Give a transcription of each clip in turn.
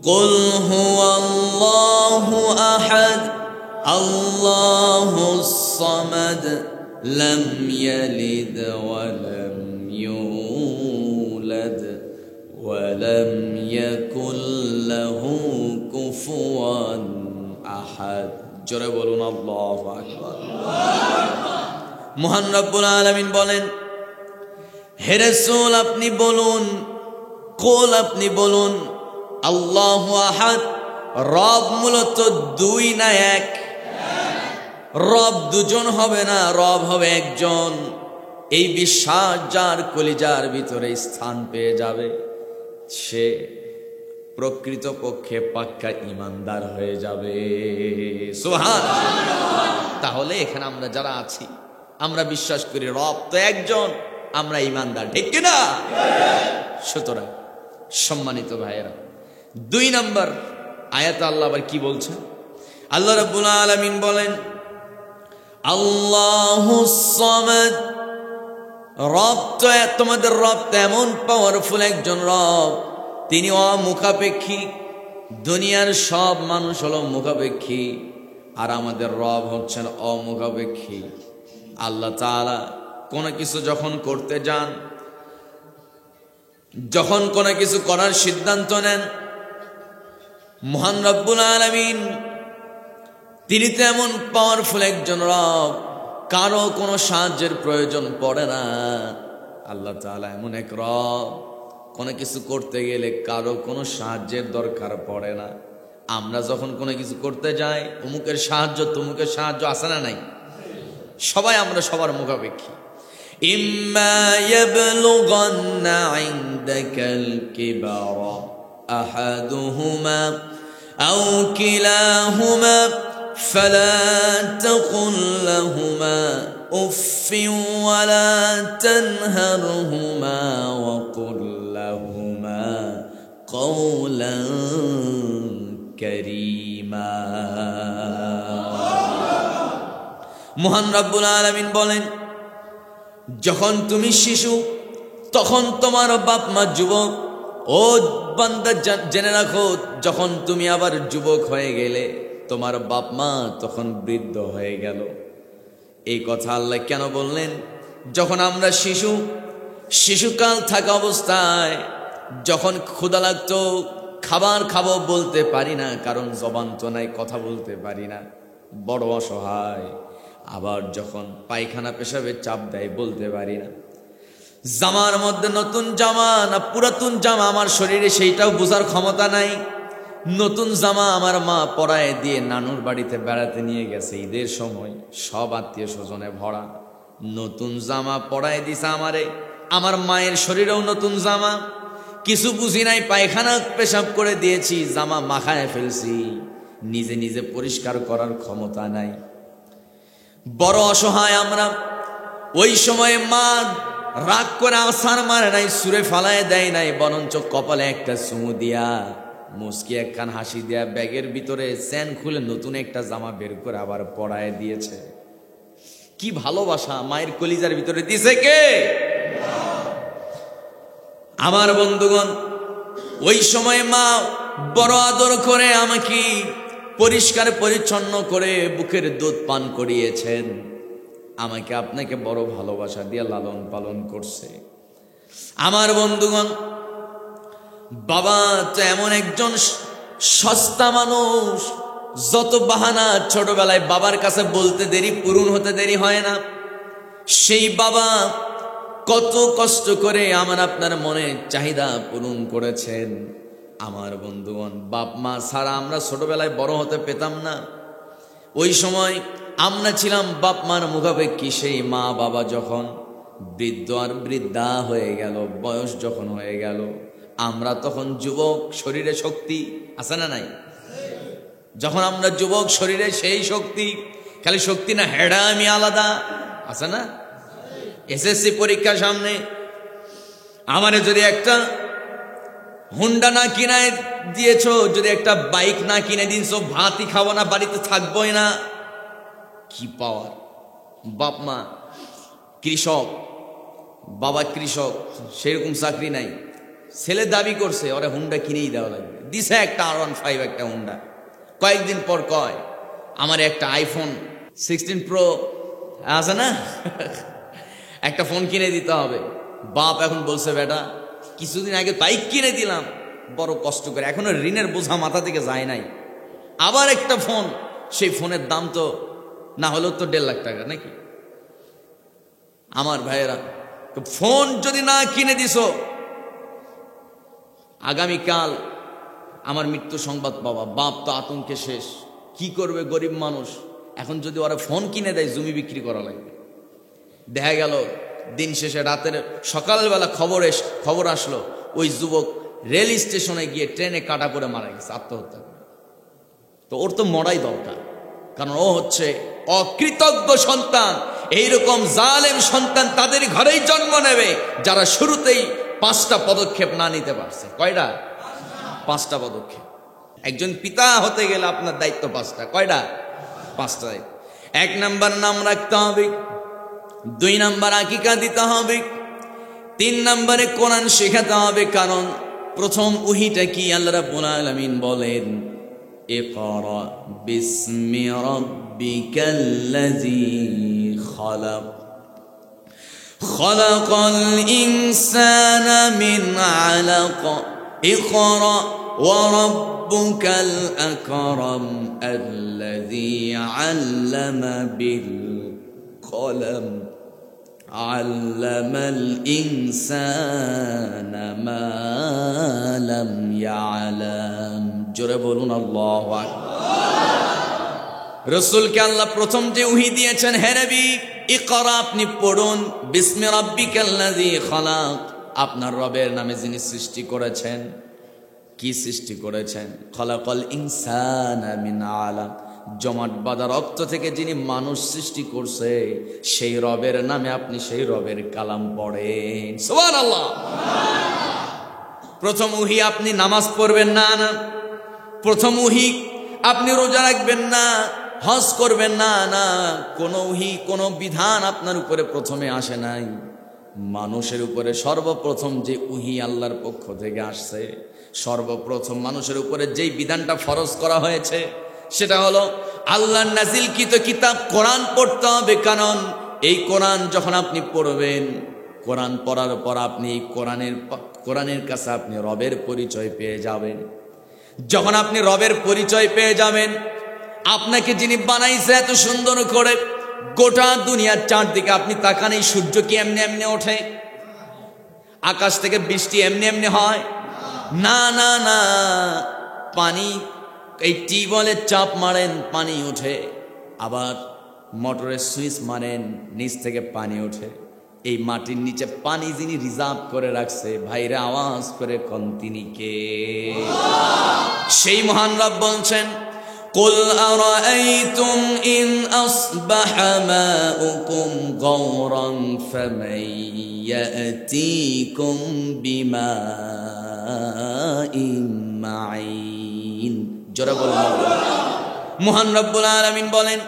কুল হুয়াল্লাহু আহাদ আল্লাহুস সামাদ লাম ইয়ালিদ ওয়া লাম ইউলাদ ওয়া লাম ইয়াকুল লাহু কুফুয়ান আহাদ। জোরে বলুন আল্লাহু আকবার। মহান রব্বুল আলামিন বলেন, হে রাসূল আপনি বলুন, কুল আপনি বলুন, আল্লাহু আহাদ, রব মূলত দুই না এক? রব দুজন হবে না, রব হবে একজন। এই বিশ্বাস যার কলিজার ভিতরে স্থান পেয়ে যাবে, সে প্রকৃতপক্ষে পাক্কা ঈমানদার হয়ে যাবে। সুবহানাল্লাহ। তাহলে এখানে আমরা যারা আছি, আমরা বিশ্বাস করি রব তো একজন, আমরা ঈমানদার, ঠিক কিনা? সুতরাং সম্মানিত ভাইয়েরা, 2 নম্বর আয়াতে আল্লাহ আবার কি বলছেন? আল্লাহ রাব্বুল আলামিন বলেন, আল্লাহুস সামাদ, রব তো তোমাদের রব তো এমন পাওয়ারফুল একজন রব, তিনি অমুখাপেক্ষী। দুনিয়ার সব মানুষ হলো মুখাপেক্ষী, আর আমাদের রব হচ্ছেন অমুখাপেক্ষী। আল্লাহ তাআলা কোনো কিছু যখন করতে যান, যখন কোনো কিছু করার সিদ্ধান্ত নেন, মহান রব্বুল আলামিন তিনি তো এমন পাওয়ারফুল একজন রব, কারো কোনো সাহায্যের প্রয়োজন পড়ে না। আল্লাহ তাআলা এমন এক রব, কোনো কিছু করতে গেলে কারো কোনো সাহায্যের দরকার পড়ে না। আমরা যখন কোনো কিছু করতে যাই, অমুকের সাহায্য তমুকের সাহায্য আছে না নাই? সবাই আমরা সবার মুখাপেক্ষী। ইম্মা ইয়াবলুগান্না ইনদাকাল কিবারা আহাদুহুমা আও কিলাহুমা ফালা তাকুল লাহুমা উফফিন ওয়ালা তানহারহুমা ওয়া কুল লাহুমা কওলান কারীমা। মহান রব্বুল আলামিন বলেন, যখন তুমি শিশু তখন তোমার বাপ মা যুবক। ও বান্দা জেনে রাখো, যখন তুমি আবার যুবক হয়ে গেলে, তোমার বাপ মা তখন বৃদ্ধ হয়ে গেল। এই কথা আল্লাহ কেন বললেন? যখন আমরা শিশুকাল থাকা অবস্থায় যখন ক্ষুধা লাগতো, খাবার খাবো বলতে পারি না, কারণ জবান তো নাই, কথা বলতে পারি না, বড় অসহায়। আবার যখন পায়খানা পেশাবের চাপ দেয়, বলতে পারি না। জামার মধ্যে নতুন জামা না পুরাতন জামা আমার শরীরে, সেইটাও বোঝার ক্ষমতা নাই। নতুন জামা আমার মা পরায় দিয়ে নানুর বাড়িতে বেড়াতে নিয়ে গেছে ঈদের সময়, সব আত্মীয় স্বজনে ভরা। নতুন জামা পরায় দিছে আমারে, আমার মায়ের শরীরেও নতুন জামা। কিছু বুঝি নাই, পায়খানা পেশাব করে দিয়েছি, জামা মাখায় ফেলছি, নিজে নিজে পরিষ্কার করার ক্ষমতা নাই। বড় অসহায় আমরা। ওই সময়ে মা রাগ করে আসার মারে নাই, সুরে ফালায় দেয় নাই, বরঞ্চ কপালে একটা চুমু দিয়া, মুস্কি একখান হাসি দিয়া, ব্যাগের ভিতরে চেন খুলে নতুন একটা জামা বের করে আবার পরায় দিয়েছে। কি ভালোবাসা মায়ের কলিজার ভিতরে দিয়েছে কে? আমার বন্ধুগণ, ওই সময় মা বড় আদর করে আমাকে পরিষ্কার পরিচ্ছন্ন করে বুকের দুধ পান করিয়েছেন, আমাকে আপনাকে বড় ভালোবাসা দিয়ে লালন পালন করছে। আমার বন্ধুগণ, বাবা তো এমন একজন সস্তা মানুষ, যত বাহানা ছোটবেলায় বাবার কাছে বলতে দেরি, পূরণ হতে দেরি হয় না। সেই বাবা কত কষ্ট করে আমার আপনার মনে চাহিদা পূরণ করেছেন। আমার বন্ধুগণ, বাপ মা ছাড়া আমরা ছোটবেলায় বড় হতে পেতাম না। ওই সময় আমরা ছিলাম বাপ মার মুখাপেক্ষী। সেই মা বাবা যখন বৃদ্ধ আর বৃদ্ধা হয়ে গেল, বয়স যখন হয়ে গেল, আমরা তখন যুবক, শরীরে শক্তি আছে না নাই? যখন আমরা যুবক শরীরে সেই শক্তি, খালি শক্তি না, হেডামি আলাদা আছে না? এসএসসি পরীক্ষার সামনে আমারে যদি একটা হুন্ডা না কিনায় দিয়েছো, যদি একটা বাইক না কিনে দিয়েছো, ভাতই খাবো না, বাড়িতে থাকবোই না। কি পাওয়ার! বাপ মা কৃষক, বাবা কৃষক, সেরকম চাকরি নাই, ছেলে দাবি করছে ওরা হুন্ডা কিনেই দেওয়া লাগবে। দিছে একটা R15 একটা হুন্ডা। কয়েকদিন পর কয় আমার একটা iPhone 16 Pro আছে না, একটা ফোন কিনে দিতে হবে। বাপ এখন বলছে বেটা কিছুদিন আগে বাইক কিনে দিলাম বড় কষ্ট করে, এখনো ঋণের বোঝা মাথা থেকে যায় নাই, আবার একটা ফোন। সেই ফোনের দাম তো না হলেও তো 1.5 লাখ টাকা নাকি। আমার ভাইয়েরা, ফোন যদি না কিনে দিছো, আগামীকাল আমার মৃত্যু সংবাদ পাওয়া, বাপ তো আতঙ্কে শেষ, কি করবে গরিব মানুষ। এখন যদি ওরা ফোন কিনে দেয় জমি বিক্রি করা লাগবে। দেখা গেল দিন শেষে রাতের সকালবেলা খবর আসলো ওই যুবক রেল স্টেশনে গিয়ে ট্রেনে কাটা পড়ে মারা গেছে, আত্মহত্যা করে। তো ওর তো মরাই দরকার, কারণ ও হচ্ছে অকৃতজ্ঞ সন্তান। এইরকম জালেম সন্তান তাদের ঘরেই জন্ম নেবে যারা শুরুতেই 5টা পদক্ষেপ না নিতে পারছে। কয়টা? 5টা পদক্ষেপ। একজন পিতা হতে গেলে আপনার দায়িত্ব 5টা। কয়টা? 5টা। 1 নাম্বার নাম রাখতে হবে, 2 নাম্বার আকিকা দিতে হবে, 3 নাম্বারে কোরআন শেখাতে হবে। কারণ প্রথম ওহীটা কি? আল্লাহ রাব্বুল আলামিন বলেন ইকরা বিসমি রাব্বিকাল্লাযী খালাক খালাকাল ইনসানা মিন আলাক ইকরা ওয়া রাব্বুকাল আকরাম আল্লাযী আল্লামা বিল কলম আল্লামাল ইনসানা মা লাম ইয়ালাম। জোরে বলুন আল্লাহু আকবার। রাসূলকে আল্লাহ প্রথম যে ওহী দিয়েছেন, হে নবী ইকরা, আপনি পড়ুন, বিসমি রাব্বিকাল্লাযী খালাক, আপনার রবের নামে যিনি সৃষ্টি করেছেন। কি সৃষ্টি করেছেন? খালাকাল ইনসানা মিন আলাক, জমাট বাঁধা রক্ত থেকে যিনি মানুষ সৃষ্টি করছে সেই রবের নামে আপনি সেই রবের কালাম পড়েন। সুবহানাল্লাহ। প্রথম ওহী আপনি নামাজ পড়বেন না, না। প্রথম ওহী আপনি রোজা রাখবেন না, হজ করবেন না, না। কোন ওহী কোন বিধান আপনার উপরে প্রথমে আসে নাই। মানুষের উপরে সর্বপ্রথম যে ওহী আল্লাহর পক্ষ থেকে আসছে, সর্বপ্রথম মানুষের উপরে যেই বিধানটা ফরজ করা হয়েছে সেটা হলো আল্লাহর নাজিলকৃত কিতাব কোরআন পড়তে হবে। কারণ এই কোরআন যখন আপনি পড়বেন, কোরআন পড়ার পর আপনি কোরআনের কাছে আপনি রবের পরিচয় পেয়ে যাবেন। যখন আপনি রবের পরিচয় পেয়ে যাবেন, আপনাকে যিনি বানাইছে এত সুন্দর করে, গোটা দুনিয়ার চারদিকে আপনি তাকান, এই সূর্য কি এমনি এমনি ওঠে? আকাশ থেকে বৃষ্টি এমনি এমনি হয়? না, না, না। পানি, এই টিউবওয়েলের চাপ মারেন পানি ওঠে, আবার মোটরের সুইচ মারেন নিচ থেকে পানি ওঠে। এই মাটির নিচে পানি যিনি রিজার্ভ করে রাখছে, ভাইরা আওয়াজ করে কোন তিনি কে? সেই মহান রব বলছেন কুল আরাআইতুম ইন আসবাহা মাউকুম গাওরান ফামান ইয়াতিকুম বিমাইন মাইন। জোরে বলুন। মহান রব্বুল আলামিন বলেন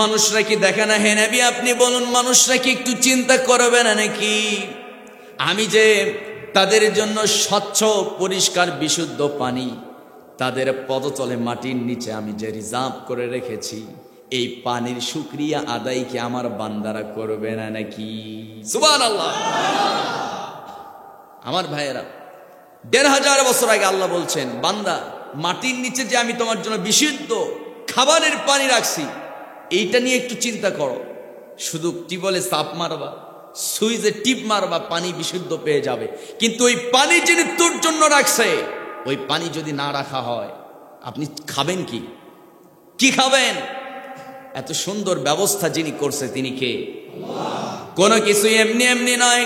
মানুষরা কি দেখে না? হে নবী আপনি বলুন, মানুষরা কি একটু চিন্তা করবে না নাকি আমি যে তাদের জন্য স্বচ্ছ পরিষ্কার বিশুদ্ধ পানি তাদের পদতলে মাটির নিচে আমি যে রিজার্ভ করে রেখেছি, এই পানির শুকরিয়া আদায় কি আমার বান্দারা করবে না নাকি? সুবহানাল্লাহ। আমার ভাইয়েরা, ১৫০০ বছর আগে আল্লাহ বলছেন, বান্দা মাটির নিচে যে আমি তোমার জন্য বিশুদ্ধ খাবারের পানি রাখছি, এইটা নিয়ে একটু চিন্তা করো। শুধু টিউবওয়েলে চাপ মারবা, সুইচে টিপ মারবা, পানি বিশুদ্ধ পেয়ে যাবে। কিন্তু ওই পানি যিনি তোর জন্য রাখছে, ওই পানি যদি না রাখা হয় আপনি খাবেন কি? কি খাবেন? এত সুন্দর ব্যবস্থা যিনি করছে তিনি কে? কোন কিছু এমনি এমনি নয়।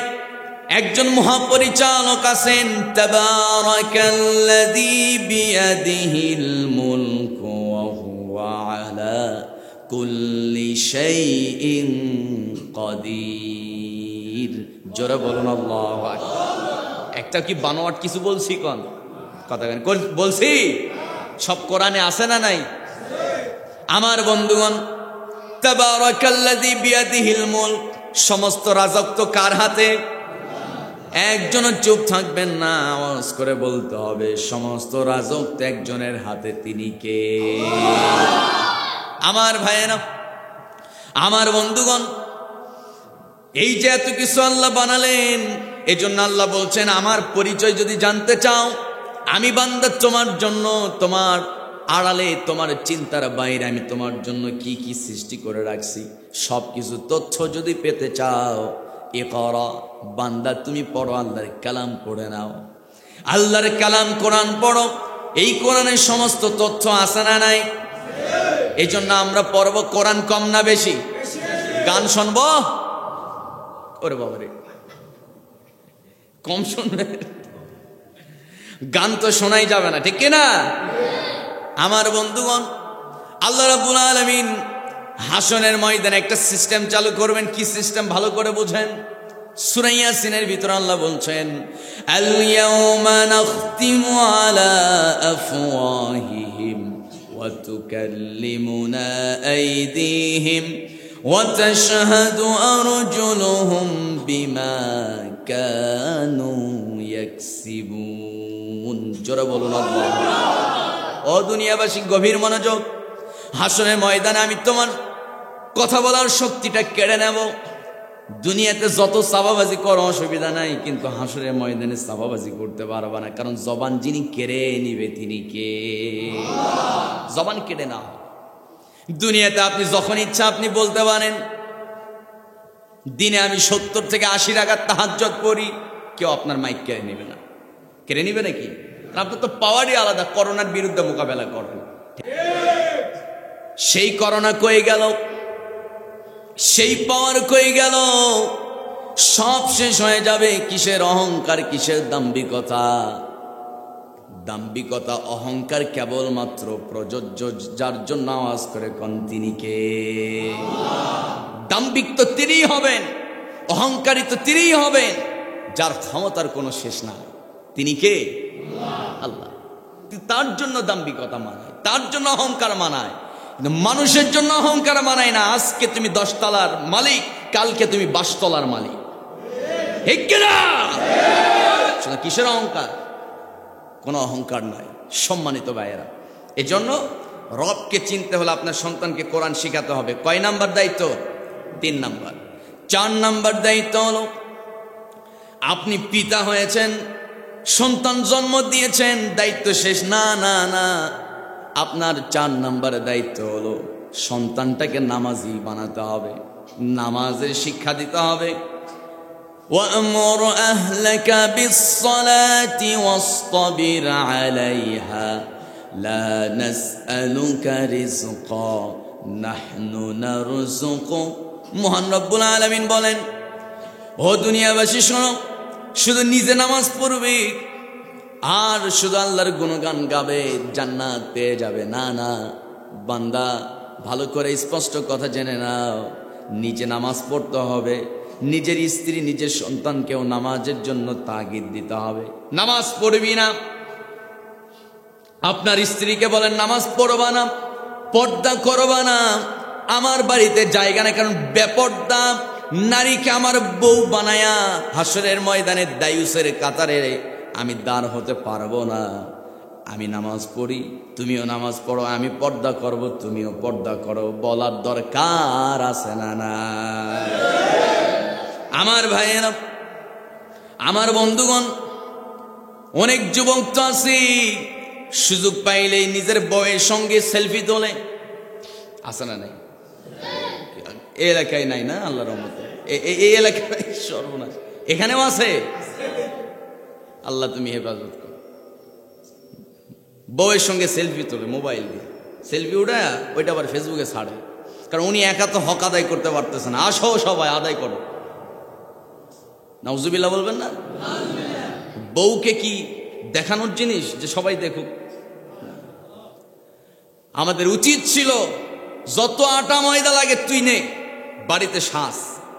একজন মহাপরিচালক আছেন, তাবারাকাল্লাযী বিয়াদিহিল মুলকু ওয়া হুয়া আলা কুল্লি শাইইন কাদির। জোরে বলুন আল্লাহু আকবার। একটা কি বানোয়াট কিছু বলছি? কোন কথা বলছি? সব কোরআনে আছে না নাই? আমার বন্ধুগণ, তাবারাকাল্লাযী বিয়াদিহিল মুলক, সমস্ত রাজত্ব কার হাতে? একজনও চুপ থাকবেন না, আওয়াজ করে বলতে হবে সমস্ত রাজত্ব একজনের হাতে, তিনি কে? আমার ভাইয়েরা, আমার বন্ধুগণ, এই যে এত কিছু আল্লাহ বানালেন, এজন্য আল্লাহ বলছেন আমার পরিচয় যদি জানতে চাও, আমি বান্দা তোমার জন্য, তোমার আড়ালে, তোমার চিন্তার বাইরে আমি তোমার জন্য কি কি সৃষ্টি করে রাখছি, সব কিছু তথ্য যদি পেতে চাও, ইকরা, বান্দা তুমি পড়ো, আল্লাহর কালাম পড়ে নাও, আল্লাহর কালাম কোরআন পড়ো। এই কোরআনের সমস্ত তথ্য আছে না নাই? এই জন্য আমরা পড়ব। কোরআন কম না বেশি? গান শুনব? ওরে বাবারে, কম শুনবে? গান তো শোনাই যাবে না, ঠিক কিনা? আমার বন্ধুগণ, আল্লাহ রাব্বুল আলামিন হাসনের ময়দানে একটা সিস্টেম চালু করবেন। কি সিস্টেম? ভালো করে বুঝেন। সূরা ইয়াসিনের ভিতরে আল্লাহ বলছেন, আল ইয়াউমা নাখতিমু আলা আফওয়াহিহিম ওয়া তুকাল্লিমুনা আইদিহিম ওয়া তাশহাদু আরজুলুহুম বিমা কানু ইয়াকসিবুন। জোরে বলুন আল্লাহু আকবার। ও দুনিয়াবাসী, গভীর মনোযোগ। হাসরের ময়দানে আমি তোমার কথা বলার শক্তিটা কেড়ে নেব। দুনিয়াতে যত চাপাবাজি করো অসুবিধা নাই, কিন্তু হাসরের ময়দানে চাপাবাজি করতে পারবা না, কারণ জবান যিনি কেড়ে নিবে তিনি কে? জবান কেড়ে নাও। দুনিয়াতে আপনি যখন ইচ্ছা আপনি বলতে পারেন, দিনে আমি 70 থেকে 80 রাকাত তাহাজ্জুদ পড়ি, কেউ আপনার মাইক কেড়ে নিবে না। কেড়ে নিবে নাকি? আপনার তো পাওয়ারই আলাদা, করোনার বিরুদ্ধে মোকাবেলা করেন। সেই করোনা কয়ে গেল, সেই পাওয়ার কয়ে গেল, সব শেষ হয়ে যাবে। কিসের অহংকার, কিসের দাম্ভিকতা? দাম্ভিকতা, অহংকার কেবলমাত্র প্রযোজ্য যার জন্য আওয়াজ করে কোন তিনি কে? দাম্ভিক তো তিনিই হবেন, অহংকারী তো তিনিই হবেন যার ক্ষমতার কোনো শেষ নাই। তিনি কে? আল্লাহ। তার জন্য দাম্ভিকতা মানায়, তার জন্য অহংকার মানায়, মানুষের জন্য অহংকার মানায় না। আজকে তুমি 10 তলার মালিক, কালকে তুমি 22 তলার মালিক, ঠিক কিনা? কিসের অহংকার? কোনো অহংকার নাই। সম্মানিত ভাইয়েরা, এজন্য রবকে চিনতে হলে আপনার সন্তানকে কোরআন শিখাতে হবে। কয় নাম্বার দায়িত্ব? 3 নাম্বার। 4 নাম্বার দায়িত্ব হলো, আপনি পিতা হয়েছেন, সন্তান জন্ম দিয়েছেন, দায়িত্ব শেষ না, না, না। আপনার 4 নাম্বার দায়িত্ব হলো সন্তানটাকে নামাজি বানাতে হবে, নামাজের শিক্ষা দিতে হবে। وَأْمُرْ أَهْلَكَ بِالصَّلَاةِ وَاصْطَبِرْ عَلَيْهَا لَا نَسْأَلُكَ رِزْقًا نَحْنُ نَرْزُقُكَ। মহান রব্বুল আলামিন বলেন, ও দুনিয়াবাসী শোনো, শুধু নিজে নামাজ পড়বে আর শুধু আল্লাহর গুণগান গাবে, জান্নাত পেয়ে যাবে না, না। বান্দা, ভালো করে স্পষ্ট কথা জেনে নাও, নিজে নামাজ পড়তে হবে, নিজের স্ত্রী, নিজের সন্তানকেও নামাজের জন্য তাগিদ দিতে হবে। নামাজ পড়বি না, আপনার স্ত্রীকে বলেন নামাজ পড়বা না, পর্দা করবা না, আমার বাড়িতে জায়গা নেই, কারণ বেপর্দা নারীকে আমার বউ বানায়া হাসরের ময়দানে দায়ুসের কাতারে আমি দাঁড় হতে পারবো না। আমি নামাজ পড়ি, তুমিও নামাজ পড়ো, আমি পর্দা করব, তুমিও পর্দা করো, বলার দরকার আছে না? না। আমার ভাইয়েরা, আমার বন্ধুগণ, অনেক যুবক তো আছে সুযোগ পাইলেই নিজের বউয়ের সঙ্গে সেলফি তোলে, আছে না? নাই? এই এলাকায় নাই না? আল্লাহর রহমতে এই এলাকায় সর্বনাশ, এখানেও আছে। আল্লাহ তুমি হেফাজত করো। বউয়ের সঙ্গে সেলফি তোলে মোবাইল দিয়ে, সেলফি উঠে ওইটা আবার ফেসবুকে ছাড়ে, কারণ উনি একা তো হক আদায় করতে পারতেছে না। আসো সবাই আদায় করো। নাউজুবিল্লাহ বলবেন না? বউকে কি দেখানোর জিনিস যে সবাই দেখুক? আমাদের উচিত ছিল যত আটা ময়দা লাগে তুই নে, বাড়িতে সাজ,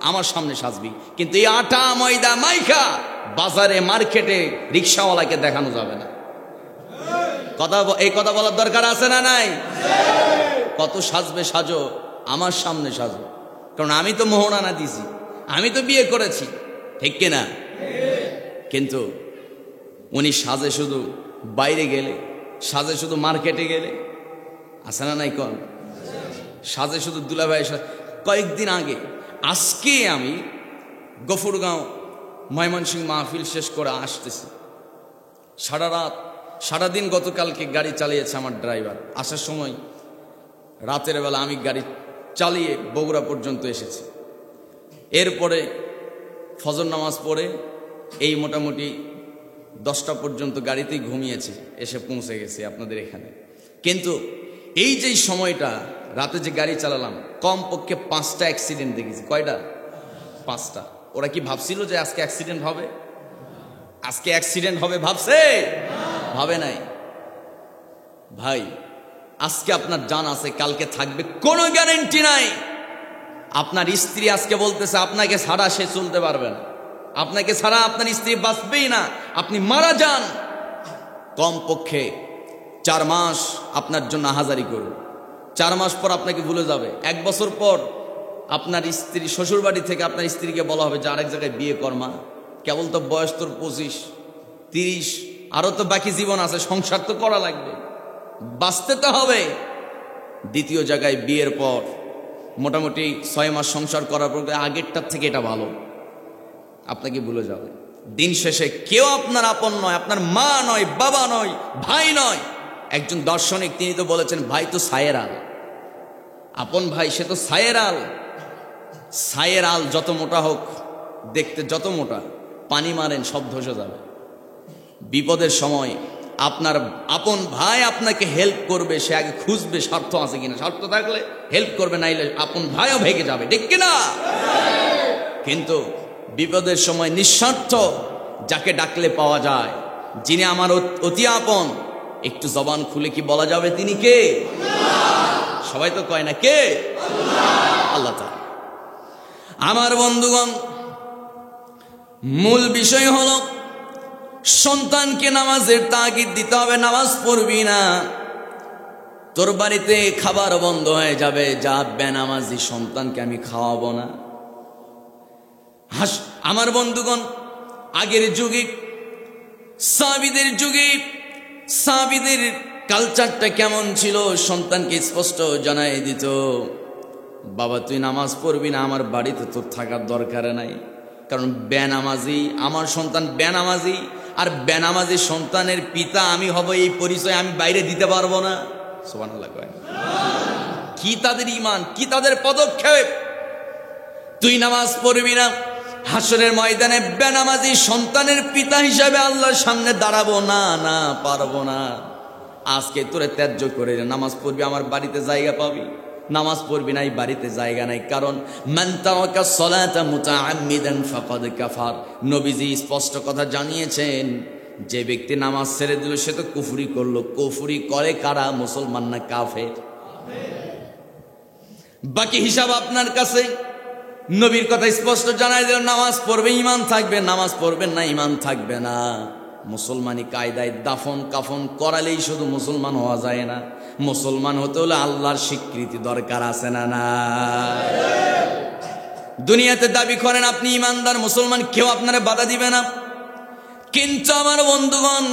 আমার সামনে সাজবি, কিন্তু এই আটা ময়দা মাইখা বাজারে মার্কেটে রিক্সাওয়ালাকে দেখানো যাবে না। এই কথা বলার দরকার আছে না নাই? কত সাজবে সাজো, আমার সামনে সাজো, কারণ আমি তো মোহরানা দিছি, আমি তো বিয়ে করেছি, ঠিক কিনা? কিন্তু উনি সাজে শুধু বাইরে গেলে, সাজে শুধু মার্কেটে গেলে, আছে না নাই কন, সাজে শুধু দুলাভাই। কয়েকদিন আগে, আজকে আমি গফুরগাঁও ময়মনসিংহ মাহফিল শেষ করে আসতেছি, সারা রাত সারাদিন গতকালকে গাড়ি চালিয়েছে আমার ড্রাইভার। আসার সময় রাতের বেলা আমি গাড়ি চালিয়ে বগুড়া পর্যন্ত এসেছি। এরপরে ফজর নামাজ পড়ে এই মোটামুটি 10টা পর্যন্ত গাড়িতেই ঘুমিয়েছি, এসে পৌঁছে গেছি আপনাদের এখানে। কিন্তু এই যে সময়টা রাতে যে গাড়ি চালালাম, কমপক্ষে 5টা অ্যাক্সিডেন্ট দেখেছি। কয়টা? 5টা। ওরা কি ভাবছিল যে আজকে অ্যাক্সিডেন্ট হবে? আজকে অ্যাক্সিডেন্ট হবে ভাবছে? ভাবে নাই। ভাই, আজকে আপনার জান আছে, কালকে থাকবে, কোনো গ্যারান্টি নাই। আপনার স্ত্রী আজকে বলতেছে আপনাকে ছাড়া সে চলতে পারবে না, আপনাকে ছাড়া আপনার স্ত্রী বাঁচবেই না, আপনি মারা যান। কমপক্ষে 4 মাস আপনার জন্য হাজারি করুন। 4 মাস পর আপনাকে ভুলে যাবে। 1 বছর পর আপনার স্ত্রী শ্বশুর বাড়ি থেকে আপনার স্ত্রীকে বলা হবে যে আরেক জায়গায় বিয়ে কর্মা, কেবল তো বয়স তোর 25, 30, আরো তো বাকি জীবন আছে, সংসার তো করা লাগবে, বাঁচতে তো হবে। দ্বিতীয় জায়গায় বিয়ের পর মোটামুটি 6 মাস সংসার করার পর আগেরটার থেকে এটা ভালো, আপনাকে ভুলে যাবে। দিন শেষে কেউ আপনার আপন নয়, আপনার মা নয়, বাবা নয়, ভাই নয়। একজন দার্শনিক তিনি তো বলেছেন, ভাই তো ছায়ের আল, আপন ভাই সে তো ছায়ের আল। ছায়ের আল যত মোটা হোক, দেখতে যত মোটা, পানি মারেন সব ধসে যাবে। বিপদের সময় আপনার আপন ভাই আপনাকে হেল্প করবে, সে আগে খুঁজবে স্বার্থ আছে কিনা, স্বার্থ থাকলে হেল্প করবে, নাইলে আপন ভাইও ভেঙে যাবে, ঠিক কিনা? কিন্তু বিপদের সময় নিঃস্বার্থ যাকে ডাকলে পাওয়া যায়, যিনি আমার অতি আপন, একটু জবান খুলে কি বলা যাবে তিনি কে? সবাই তো কয় না কে? আল্লাহ তাআলা। আমার বন্ধুগণ, মূল বিষয় হলো সন্তানকে নামাজের তাগিদ দিতে হবে। নামাজ পড়বি না, তোর বাড়িতে খাবার বন্ধ হয়ে যাবে, যা বেনামাজি সন্তানকে আমি খাওয়াবো না। আমার বন্ধুগণ, আগের যুগে সাহাবীদের যুগে সাহাবীদের কালচারটা কেমন ছিল, সন্তানকে স্পষ্ট জানাই দিত, বাবা তুই নামাজ পড়বি না, আমার বাড়িতে তোর থাকার দরকার নাই। কারণ বেনামাজি, আমার সন্তান বেনামাজি, আর বেনামাজি সন্তানের পিতা আমি হব, এই পরিচয় আমি বাইরে দিতে পারবো না। সুবহানাল্লাহ। কি তাদের ঈমান, কি তাদের পদক্ষেপ! তুই নামাজ পড়বি না, হাসরের ময়দানে বেনামাজি সন্তানের পিতা হিসাবে আল্লাহর সামনে দাঁড়াবো না, না পারবো না। আজকে তোরে ত্যায্য করে নামাজ পড়বি, আমার বাড়িতে জায়গা পাবি। নামাজ পড়বি নাই, বাড়িতে জায়গা নাই। কারণ মান তারাকা সালাতা মুতাআম্মিদান ফাকাদ কাফার। নবীজি স্পষ্ট কথা জানিয়েছেন, যে ব্যক্তি নামাজ ছেড়ে দিল সে তো কুফরি করলো। কুফরি করে কারা? মুসলমান না কাফের? বাকি হিসাব আপনার কাছে। নবীর কথা স্পষ্ট জানাই দিল, নামাজ পড়বে ঈমান থাকবে, নামাজ পড়বেন না ঈমান থাকবে না। মুসলমানি কায়দায় দাফন কাফন করালেই শুধু মুসলমান হওয়া যায় না, মুসলমান হতে হলে আল্লাহর স্বীকৃতি দরকার আছে না না? দুনিয়াতে দাবি করেন আপনি ইমানদার মুসলমান, কেউ আপনারে বাধা দিবে না। কিন্তু আমার বন্ধুগণ,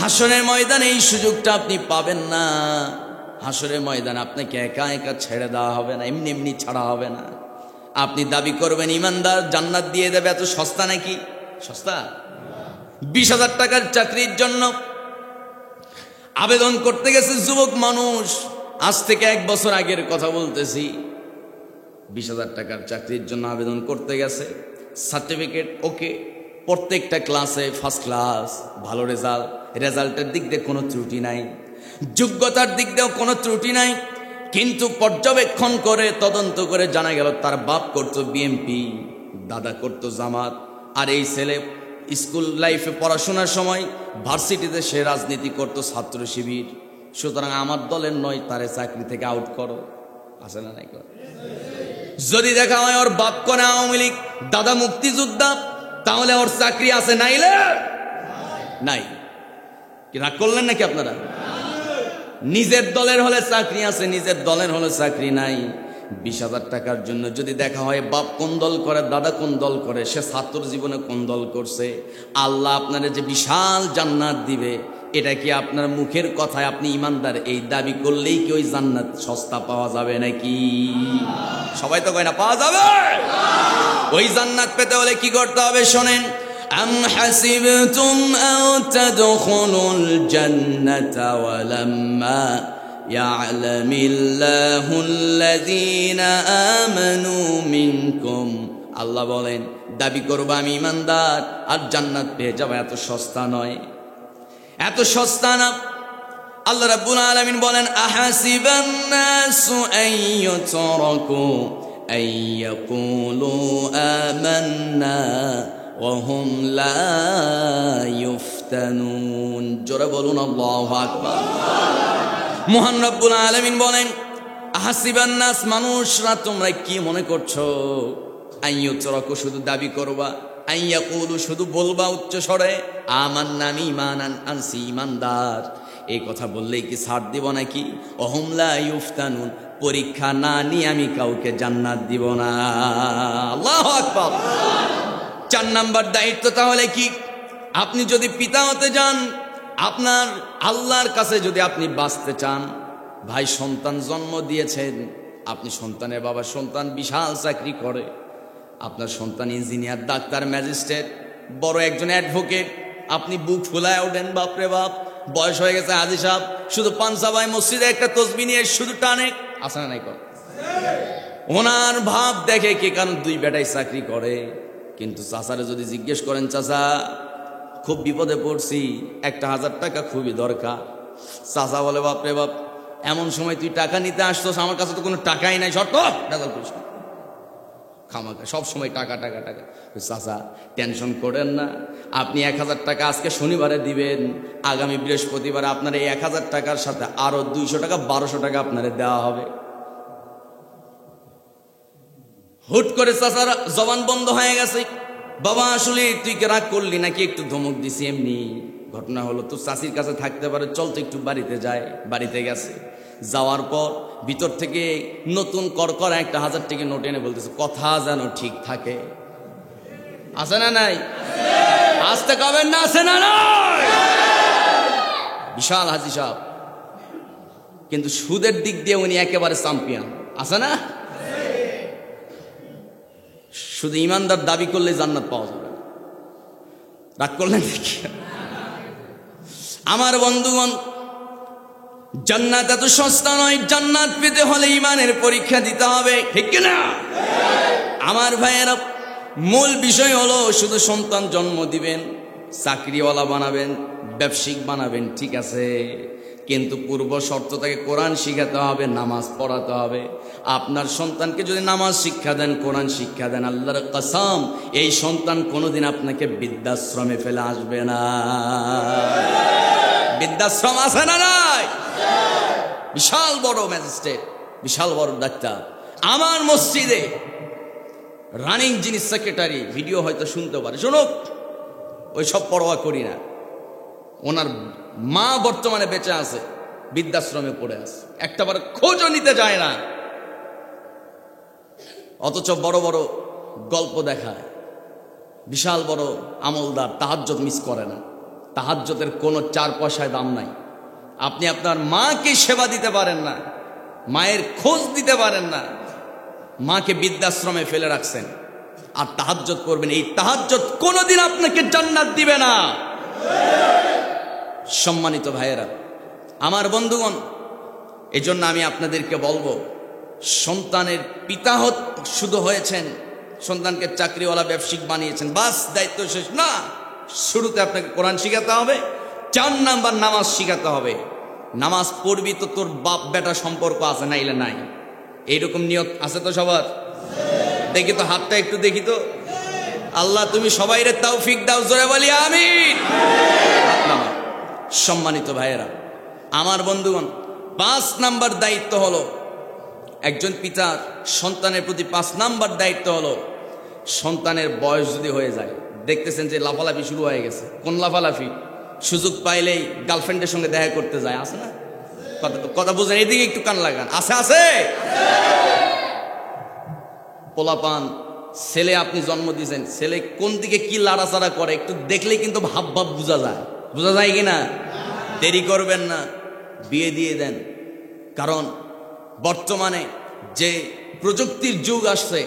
হাসরের ময়দানে এই সুযোগটা আপনি পাবেন না। হাসরের ময়দানে আপনাকে একা একা ছেড়ে দেওয়া হবে না, এমনি এমনি ছাড়া হবে না। আপনি দাবি করবেন ইমানদার, জান্নাত দিয়ে দেবে, এত সস্তা নাকি? সস্তা? 20,000 টাকার চাকরির জন্য আবেদন করতে গেছে যুবক মানুষ, আজ থেকে 1 বছর আগের কথা বলতেছি। 20,000 টাকার চাকরির জন্য আবেদন করতে গেছে, সার্টিফিকেট ওকে, প্রত্যেকটা ক্লাসে ফার্স্ট ক্লাস, ভালো রেজাল্ট, রেজাল্টের দিক দিয়ে কোনো ত্রুটি নাই, যোগ্যতার দিক দিয়েও কোনো ত্রুটি নাই। কিন্তু পর্যবেক্ষণ করে তদন্ত করে জানা গেল তার বাপ করতো বিএমপি, দাদা করতো জামাত, আর এই ছেলে স্কুল লাইফে পড়াশোনার সময় ভার্সিটিতে সে রাজনীতি করতো, ছাত্র শিবির। সুতরাং আমার দলের নয়, তারে চাকরি থেকে আউট করো। আছে না নাই? যদি দেখা হয় ওর বাপ করে আওয়ামী লীগ, দাদা মুক্তিযোদ্ধা, তাহলে ওর চাকরি আছে, নাইলে নাই। কি রাগ করলেন নাকি আপনারা? নিজের দলের হলে চাকরি আছে, নিজের দলের হলে চাকরি নাই। 20,000 টাকার জন্য যদি দেখা হয় বাপ কোন দল করে, দাদা কোন দল করে, সে ছাত্র জীবনে কোন দল করছে, আল্লাহ আপনারা যে বিশাল জান্নাত দিবে, এটা কি আপনার মুখের কথায় আপনি ইমানদার এই দাবি করলেই কি ওই জান্নাত সস্তা পাওয়া যাবে নাকি? সবাই তো কয় না পাওয়া যাবে। ওই জান্নাত পেতে হলে কি করতে হবে শোনেন। أم حسبتم أن تدخلوا الجنة ولما يعلم الله الذين آمنوا منكم আল্লাহ বলেন দাবি করব আমি ইমানদার আর জান্নাত পেয়ে যাব, এত সস্তা নয়, এত সস্তা না। আল্লাহ রাব্বুল আলামিন বলেন আহাসিবান নাসু আইয়ুতরাকু আইয়াকুলু আমান্না ওয়াহুম লা ইফতানুন। জোরে বলুন আল্লাহু আকবার। মহান রব্বুল আলামিন বলেন আহাসিবান নাস, মানুষরা তোমরা কি মনে করছো, আইয়ুতরাকু শুধু দাবি করবা, আইয়াকুলু শুধু বলবা উচ্চ স্বরে, আমান্না আমি ঈমান আনছি ঈমানদার, এই কথা বললেই কি ছাড় দিব নাকি? ওহুম লা ইফতানুন, পরীক্ষা না নিয়ে আমি কাউকে জান্নাত দিব না। আল্লাহু আকবার। 4 নাম্বার দায়িত্ব তাহলে কি? আপনি যদি পিতা হতে যান, আপনার আল্লাহর কাছে যদি আপনি বাঁচতে চান, ভাই সন্তান জন্ম দিয়েছেন, আপনি সন্তানের বাবা, সন্তান বিশাল চাকরি করে, আপনার সন্তান ইঞ্জিনিয়ার, ডাক্তার, ম্যাজিস্ট্রেট, বড় একজন অ্যাডভোকেট, আপনি বুক ফুলায় ওঠেন, বাপরে বাপ বয়স হয়ে গেছে হাজী সাহেব, শুধু পানসাবাই মসজিদে একটা তসবিহ নিয়ে শুধু টানে, আসে না নাই কর। ওনার ভাব দেখে কে, কারণ 2 বেটাই চাকরি করে। কিন্তু চাচারে যদি জিজ্ঞেস করেন চাচা খুব বিপদে পড়ছি, 1,000 টাকা খুবই দরকার, চাচা বলে বাপরে বাপ এমন সময় তুই টাকা নিতে আসছস, আমার কাছে তো কোনো টাকাই নাই, শর্ত দাদা করিস না, খামাখা সব সময় টাকা টাকা টাকা। চাচা টেনশন করেন না, আপনি 1,000 টাকা আজকে শনিবারে দিবেন, আগামী বৃহস্পতিবার আপনার এই 1,000 টাকার সাথে আরো 200 টাকা 1200 টাকা আপনারে দেওয়া হবে। হুট করে চাচার জবান বন্ধ হয়ে গেছে, বাবা আসলে তুই কে রাগ করলি নাকি, একটু ধমক দিছি এমনি। ঘটনা হলো তো চাচির কাছে থাকতে পারে, চল তো একটু বাড়িতে যায়। বাড়িতে গেছে, যাওয়ার পর ভিতর থেকে নতুন করকরা একটা 1000 টাকা নোট এনে বলতেছে কথা যেন ঠিক থাকে। আছে না নাই? আসতে কবেন না, আছে না নাই? বিশাল হাজী সাহেব, কিন্তু সুদের দিক দিয়ে উনি একেবারে চ্যাম্পিয়ন, আছে না? শুধু ইমানদার দাবি করলে জান্নাত পাওয়া যাবে, রাগ করলেন দেখি। আমার বন্ধুগণ, জান্নাত এত সস্তা নয়, জান্নাত পেতে হলে ইমানের পরীক্ষা দিতে হবে, ঠিক কিনা? আমার ভাইয়েরা, মূল বিষয় হলো শুধু সন্তান জন্ম দিবেন, চাকরিওয়ালা বানাবেন, ব্যবসায়িক বানাবেন, ঠিক আছে, কিন্তু পূর্ব শর্ত তাকে কোরআন শিখাতে হবে, নামাজ পড়াতে হবে। আপনার সন্তানকে যদি নামাজ শিক্ষা দেন, কোরআন শিক্ষা দেন, আল্লাহর কসম এই সন্তান কোনোদিন আপনাকে বৃদ্ধাশ্রমে ফেলে আসবে না। বৃদ্ধাশ্রম আছে না নাই? বিশাল বড় ম্যাজিস্ট্রেট, বিশাল বড় ডাক্তার, আমার মসজিদে রানিং যিনি সেক্রেটারি, ভিডিও হয়তো শুনতে পারে, শুনুক, ওই সব পরোয়া করি না, ওনার মা বর্তমানে বেঁচে আছে, বৃদ্ধাশ্রমে পড়ে আছে, একটাবার খোঁজও নিতে যায় না, অথচ বড় বড় গল্প দেখায়, বিশাল বড় আমলদার, তাহাজ্জুদ মিস করে না, তাহাজ্জুদের কোনো 4 পয়সায় দাম নাই। আপনি আপনার মাকে সেবা দিতে পারেন না, মায়ের খোঁজ দিতে পারেন না, মাকে বৃদ্ধাশ্রমে ফেলে রাখছেন, আর তাহাজ্জুদ করবেন, এই তাহাজ্জুদ কোনোদিন আপনাকে জান্নাত দিবে না। সম্মানিত ভাইয়েরা, আমার বন্ধুগণ, এজন্য আমি আপনাদেরকে বলবো, সন্তানের পিতা শুধু হয়েছেন, সন্তানকে চাকরিওয়ালা ব্যবসায়িক বানিয়েছেন, বাস দায়িত্ব শেষ না। শুরুতে আপনাকে কোরআন শিখাতে হবে, 4 নাম্বার নামাজ শিখাতে হবে। নামাজ পড়বি তো তোর বাপ বেটা সম্পর্ক আছে, নাইলে নাই, এইরকম নিয়ত আছে তো সবার? দেখি তো হাতটা একটু দেখি তো। আল্লাহ তুমি সবাইরে তৌফিক দাও, জোরে বলি আমিন। সম্মানিত ভাইয়েরা, আমার বন্ধুগণ, 5 নাম্বার দায়িত্ব হলো, একজন পিতার সন্তানের প্রতি 5 নাম্বার দায়িত্ব হলো, সন্তানের বয়স যদি হয়ে যায়, দেখতেছেন যে লাফালাফি শুরু হয়ে গেছে, কোন লাফালাফি? সুযোগ পাইলেই গার্লফ্রেন্ডের সঙ্গে দেখা করতে যায়, আছে না? কথা বুঝেন, এদিকে একটু কান লাগান, আছে আছে? পোলাপান ছেলে আপনি জন্ম দিয়েছেন, ছেলে কোন দিকে কি লাড়াচাড়া করে একটু দেখলেই কিন্তু ভাব ভাব বোঝা যায় কি না? দেরি করবেন না, বিয়ে দিয়ে দেন। কারণ বর্তমানে যে প্রযুক্তির যুগ আসছে,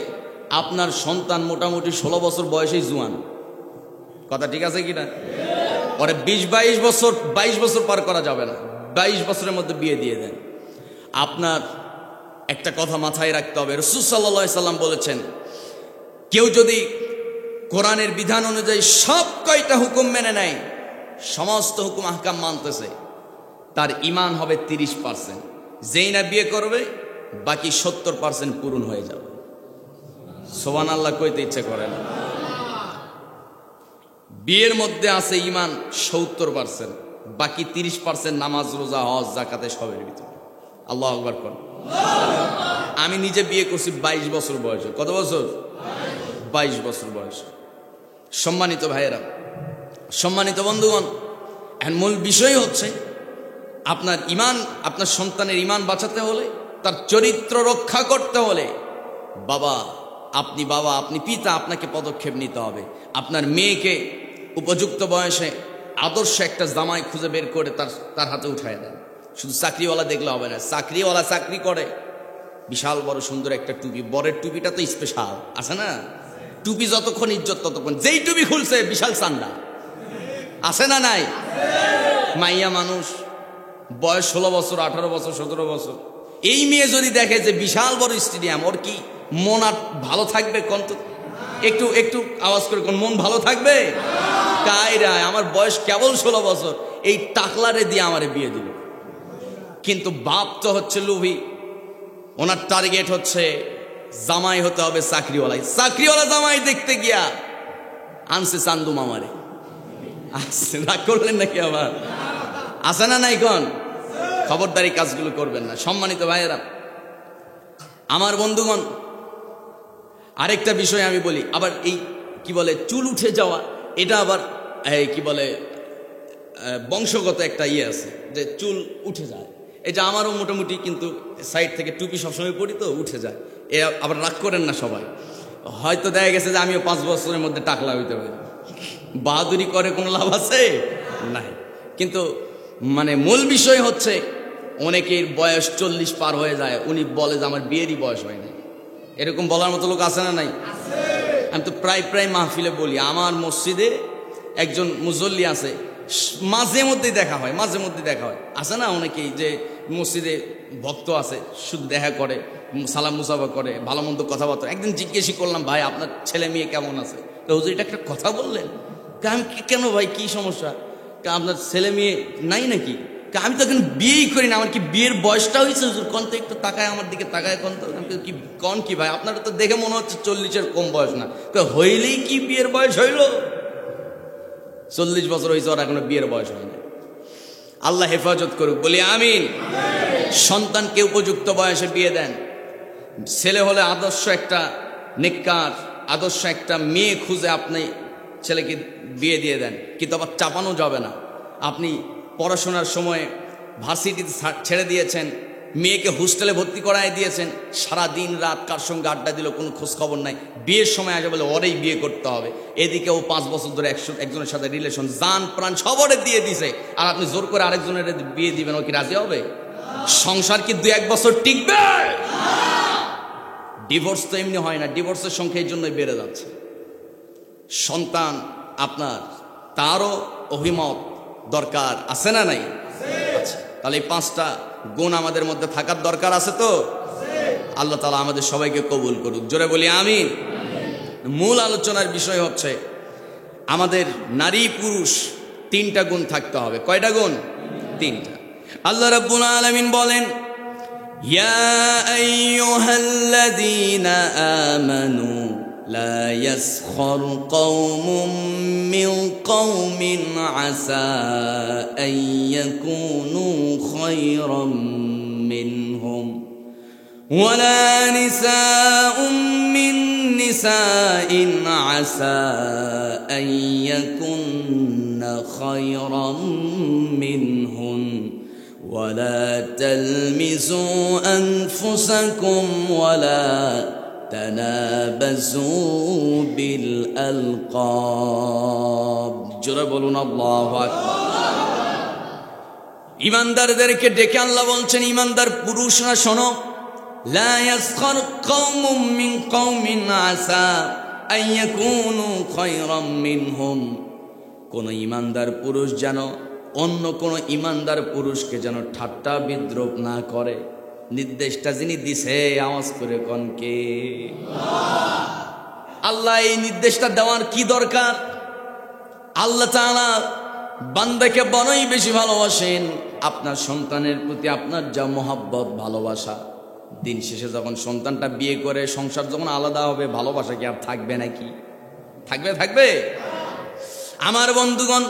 আপনার সন্তান মোটামুটি 16 বছর বয়সেই জুয়ান। কথা ঠিক আছে কিনা? পরে 20-22 বছর 22 বছর পার করা যাবে না, 22 বছরের মধ্যে বিয়ে দিয়ে দেন। আপনার একটা কথা মাথায় রাখতে হবে, রাসূল সাল্লাল্লাহু আলাইহি সাল্লাম বলেছেন, কেউ যদি কোরআনের বিধান অনুযায়ী সব কয়টা হুকুম মেনে নেয়, সমস্ত হুকুম আহকাম মানতেছে, তার ঈমান হবে 30%। যেই না বিয়ে করবে বাকি 70% পূরণ হয়ে যাবে। সুবহানাল্লাহ কইতে ইচ্ছে করে না। বিয়ের মধ্যে আছে ঈমান 70%, বাকি 30% নামাজ রোজা হজ জাকাতে সবের ভিতরে। আল্লাহু আকবার কোন। আমি নিজে বিয়ে করছি 22 বছর বয়সে। কত বছর? 22 বছর বয়সে। সম্মানিত ভাইয়েরা, সম্মানিত বন্ধুগণ, এর মূল বিষয় হচ্ছে আপনার ঈমান, আপনার সন্তানের ঈমান বাঁচাতে হলে, তার চরিত্র রক্ষা করতে হলে বাবা আপনি পিতা, আপনাকে পদক্ষেপ নিতে হবে। আপনার মেয়েকে উপযুক্ত বয়সে আদর্শ একটা জামাই খুঁজে বের করে তার হাতে উঠায় দেন। শুধু চাকরিওয়ালা দেখলে হবে না। চাকরিওয়ালা চাকরি করে, বিশাল বড় সুন্দর একটা টুপি, বরের টুপিটা তো স্পেশাল আছে না? টুপি যতক্ষণ ইজ্জত ততক্ষণ, যেই টুপি খুলছে বিশাল চান্দা আছে না নাই? মাইয়া মানুষ, বয়স 16 বছর 18 বছর 17 বছর, এই মেয়ে যদি দেখে যে বিশাল বড় স্টেডিয়াম, ওর কি মন আর ভালো থাকবে? কোন তো একটু আওয়াজ করে কোন মন ভালো থাকবে? কায়রা, আমার বয়স কেবল 16 বছর, এই টাকলারে দিয়ে আমারে বিয়ে দিল। কিন্তু বাপ তো হচ্ছে লোভী, ওনার টার্গেট হচ্ছে জামাই হতে হবে চাকরিওয়ালা জামাই দেখতে গিয়া আনছে চান্দু মামারে। আসছে, রাগ করলেন নাকি আবার? আছে না নাই? কোন খবরদারি কাজগুলো করবেন না। সম্মানিত ভাইয়েরা, আমার বন্ধুগণ, আরেকটা বিষয় আমি বলি, আবার এই কি বলে চুল উঠে যাওয়া, এটা আবার কি বলে বংশগত একটা ইয়ে আছে যে চুল উঠে যায়। এটা আমারও মোটামুটি, কিন্তু সাইড থেকে টুপি সবসময় পরি তো উঠে যায়। এ আবার রাগ করেন না সবাই। হয়তো দেখা গেছে যে আমিও 5 বছরের মধ্যে টাকলা হইতে পারি। বাহাদুরি করে কোনো লাভ আছে? নাই। কিন্তু মানে মূল বিষয় হচ্ছে, অনেকের বয়স 40 পার হয়ে যায়, উনি বলে যে আমার বিয়েরই বয়স হয় নাই। এরকম বলার মতো লোক আছে না নাই? আমি তো প্রায় মাহফিলে বলি, আমার মসজিদে একজন মুসল্লি আছে, মাঝে মধ্যে দেখা হয় আছে না অনেকেই যে মসজিদে ভক্ত আছে, শুধু দেখা করে, সালাম মুসাফা করে, ভালো মন্দ কথাবার্তা। একদিন জিজ্ঞেসই করলাম, ভাই আপনার ছেলে মেয়ে কেমন আছে? তো হুজুর এটা একটা কথা বললেন। আমি কেন ভাই, কি সমস্যা? আপনার ছেলে মেয়ে নাই নাকি? আমি তো এখন বিয়েই করি না, আমার কি বিয়ের বয়সটা হয়েছে হুজুর? কোন তো একটু তাকায় আমার দিকে, তাকায় কোন তো কি কোন কি ভাই, আপনারা তো দেখে মনে হচ্ছে 40-এর কম বয়স না। হইলেই কি বিয়ের বয়স হইল? 40 বছর হয়েছে, ওর এখনো বিয়ের বয়স হয় না। আল্লাহ হেফাজত করুক, বলি আমিন। সন্তানকে উপযুক্ত বয়সে বিয়ে দেন। ছেলে হলে আদর্শ একটা নেককার, আদর্শ একটা মেয়ে খুঁজে আপনি ছেলেকে বিয়ে দিয়ে দেন। কিন্তু আবার চাপানো যাবে না। আপনি পড়াশোনার সময় ভার্সিটিতে ছেড়ে দিয়েছেন, মেয়েকে হোস্টেলে ভর্তি করায় দিয়েছেন, সারা দিন রাত কার সঙ্গে আড্ডা দিল কোনো খোঁজ খবর নাই। বিয়ের সময় আসে বলে ওরেই বিয়ে করতে হবে। এদিকে ও 5 বছর ধরে একজনের সাথে রিলেশন, জান প্রাণ সবরে দিয়ে দিছে, আর আপনি জোর করে আরেকজনের বিয়ে দিবেন, ও কি রাজি হবে? সংসার কি 2-1 বছর টিকবে? ডিভোর্স তো এমনি হয় না, ডিভোর্সের সংখ্যা এই জন্যই বেড়ে যাচ্ছে। সন্তান আপনার, তারও অভিমত দরকার আছে না নাই? আচ্ছা, তাহলে এই 5টা গুণ আমাদের মধ্যে থাকার দরকার আছে তো? আল্লাহ তাআলা আমাদের সবাইকে কবুল করুক, জোরে বলি আমিন। মূল আলোচনার বিষয় হচ্ছে আমাদের নারী পুরুষ 3টা গুণ থাকতে হবে। কয়টা গুণ? 3টা। আল্লাহ রাব্বুল আলামিন বলেন, ইয়া আইয়ুহাল্লাযীনা আমানু لا يسخر قوم من قوم عسى أن يكونوا خيرا منهم ولا نساء من نساء عسى أن يكن خيرا منهن ولا تلمزوا أنفسكم ولا تنابزوا بالألقاب জোরে বলুন আল্লাহু আকবার। ইমানদারদেরকে ডেকে আল্লাহ বলছেন, ইমানদার পুরুষরা শোনো, লা ইয়াসখার কওমুম মিন কওমিন আসা আন ইয়াকুনু খায়রাম মিনহুম। কোন ইমানদার পুরুষ যেন অন্য কোন ইমানদার পুরুষকে যেন ঠাট্টা বিদ্রূপ না করে। নির্দেশটা যিনি দিছে আওয়াজ করে কোন কে? আল্লাহ এই নির্দেশটা দেওয়ার কি দরকার? আল্লাহ তাআলা বান্দাকে বড়ই বেশি ভালোবাসেন। আপনার সন্তানের প্রতি আপনার যা মহব্বত ভালোবাসা, দিন শেষে যখন সন্তানটা বিয়ে করে সংসার যখন আলাদা হবে, ভালোবাসা কি আর থাকবে নাকি? থাকবে? আমার বন্ধুগণ,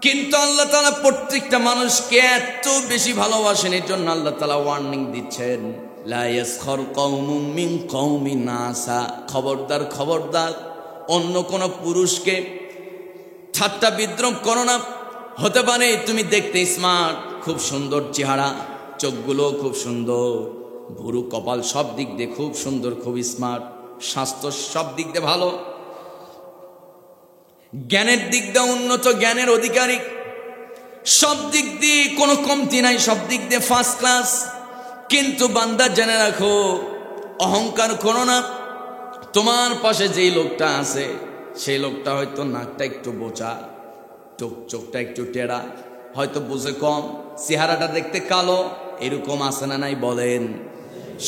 কিন্তু আল্লাহ তাআলা প্রত্যেকটা মানুষকে এত বেশি ভালোবাসেন, এর জন্য আল্লাহ তাআলা ওয়ার্নিং দিচ্ছেন, লা ইয়াসখার কওমুম মিন কওমিন আসা। খবরদার অন্য কোন পুরুষকে ঠাট্টা বিদ্রূপ করো না। হতে পারে তুমি দেখতে স্মার্ট, খুব সুন্দর চেহারা, চোখগুলো খুব সুন্দর, ভুরু কপাল সব দিক দিয়ে খুব সুন্দর, খুব স্মার্ট, স্বাস্থ্য সব দিক দিয়ে ভালো, জ্ঞানের দিক দিয়ে উন্নত, জ্ঞানের অধিকারী, সব দিক দিয়ে কোনো কমতি নাই, সব দিক দিয়ে ফার্স্ট ক্লাস। কিন্তু বান্দা জেনে রাখো, অহংকার করো না। তোমার পাশে যেই লোকটা আছে সেই লোকটা হয়তো নাকটা একটু বোচা, চোখটা একটু টেরা, হয়তো বুঝে কম, চেহারাটা দেখতে কালো, এরকম আছে না নাই বলেন?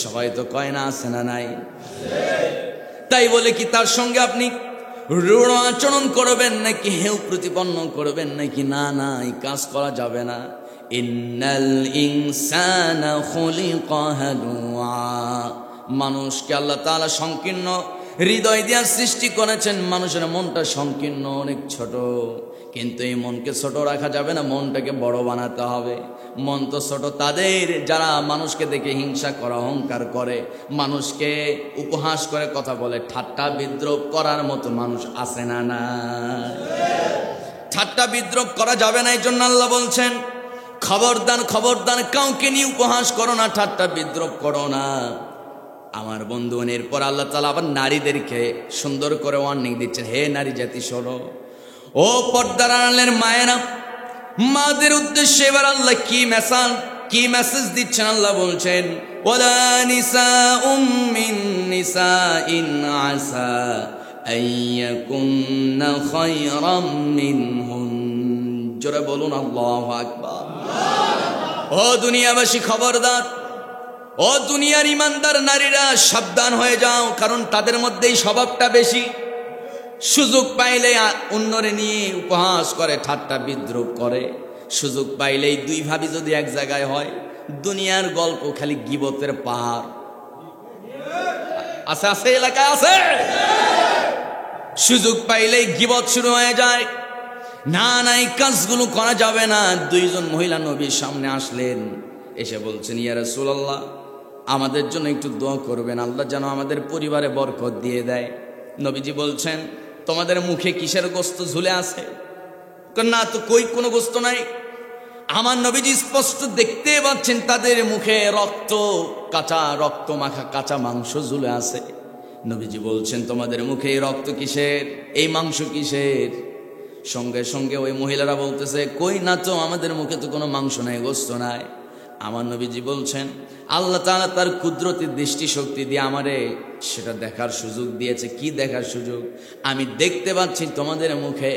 সবাই তো কয় না আছে না নাই? তাই বলে কি তার সঙ্গে আপনি রূঢ় আচরণ করবেন নাকি হেউ প্রতিপন্ন করবেন নাকি? না, এই কাজ করা যাবে না। ইন্নাল ইনসানা খুলিকা হালুআ। মানুষকে আল্লাহ তাআলা সংকীর্ণ হৃদয় দিয়ে সৃষ্টি করেছেন। মানুষের মনটা সংকীর্ণ, অনেক ছোট, কিন্তু এই মনকে ছোট রাখা যাবে না, মনটাকে বড় বানাতে হবে। মন তো ছোট তাদের যারা মানুষকে দেখে হিংসা করে, অহংকার করে, মানুষকে উপহাস করে কথা বলে, ঠাট্টা বিদ্রূপ করার মতো মানুষ আছে না? না, ঠাট্টা বিদ্রূপ করা যাবে না। এই জন্য আল্লাহ বলছেন, খবরদার কাউকে নিয়ে উপহাস করো না, ঠাট্টা বিদ্রূপ করো না। আমার বন্ধু, এরপর আল্লাহ তাআলা আবার নারীদেরকে সুন্দর করে ওয়ার্নিং দিচ্ছেন, হে নারী জাতি শোনো। ও পর্দার আড়ালের মায়েরা, মাদের উদ্দেশ্যে এবার আল্লাহ কি মেসেজ দিচ্ছেন? আল্লাহ বলছেন, ওয়ালা নিসাউম মিন নিসাইন আসা আইয়াকুন্না খায়রাম মিনহুন। জোরে বলুন আল্লাহু আকবার। ও দুনিয়াবাসী খবরদার, ও দুনিয়ার ইমানদার নারীরা সাবধান হয়ে যাও, কারণ তাদের মধ্যেই স্বভাবটা বেশি। সুযোগ পাইলে অন্যরে নিয়ে উপহাস করে, ঠাট্টা বিদ্রূপ করে। সুযোগ পাইলেই দুই ভাবি যদি এক জায়গায় হয়, দুনিয়ার গল্প খালি গীবতের পাহাড়। আছে এলাকায় আছে। সুযোগ পাইলেই গীবত শুরু হয়ে যায়। না, এই কাজগুলো করা যাবে না। দুইজন মহিলা নবীর সামনে আসলেন, এসে বলছেন, ইয়া রাসূলুল্লাহ, আমাদের জন্য একটু দোয়া করবেন, আল্লাহ যেন আমাদের পরিবারে বরকত দিয়ে দেয়। নবীজি বলছেন, তোমাদের মুখে কিসের গোস্ত ঝুলে আছে? না তো, কোনো গোস্ত নাই। আমার নবীজি স্পষ্ট দেখতে পাচ্ছেন তাদের মুখে রক্ত মাখা কাঁচা মাংস ঝুলে আছে। নবীজি বলছেন, তোমাদের মুখে এই রক্ত কিসের, এই মাংস কিসের? সঙ্গে সঙ্গে ওই মহিলারা বলতেছে, কই না তো, আমাদের মুখে তো কোনো মাংস নাই, গোস্ত নাই। আমার নবীজি বলছেন, আল্লাহ তাআলা তার কুদরতের দৃষ্টিশক্তি দিয়ে আমারে সেটা দেখার সুযোগ দিয়েছে। কি দেখার সুযোগ? আমি দেখতে পাচ্ছি তোমাদের মুখে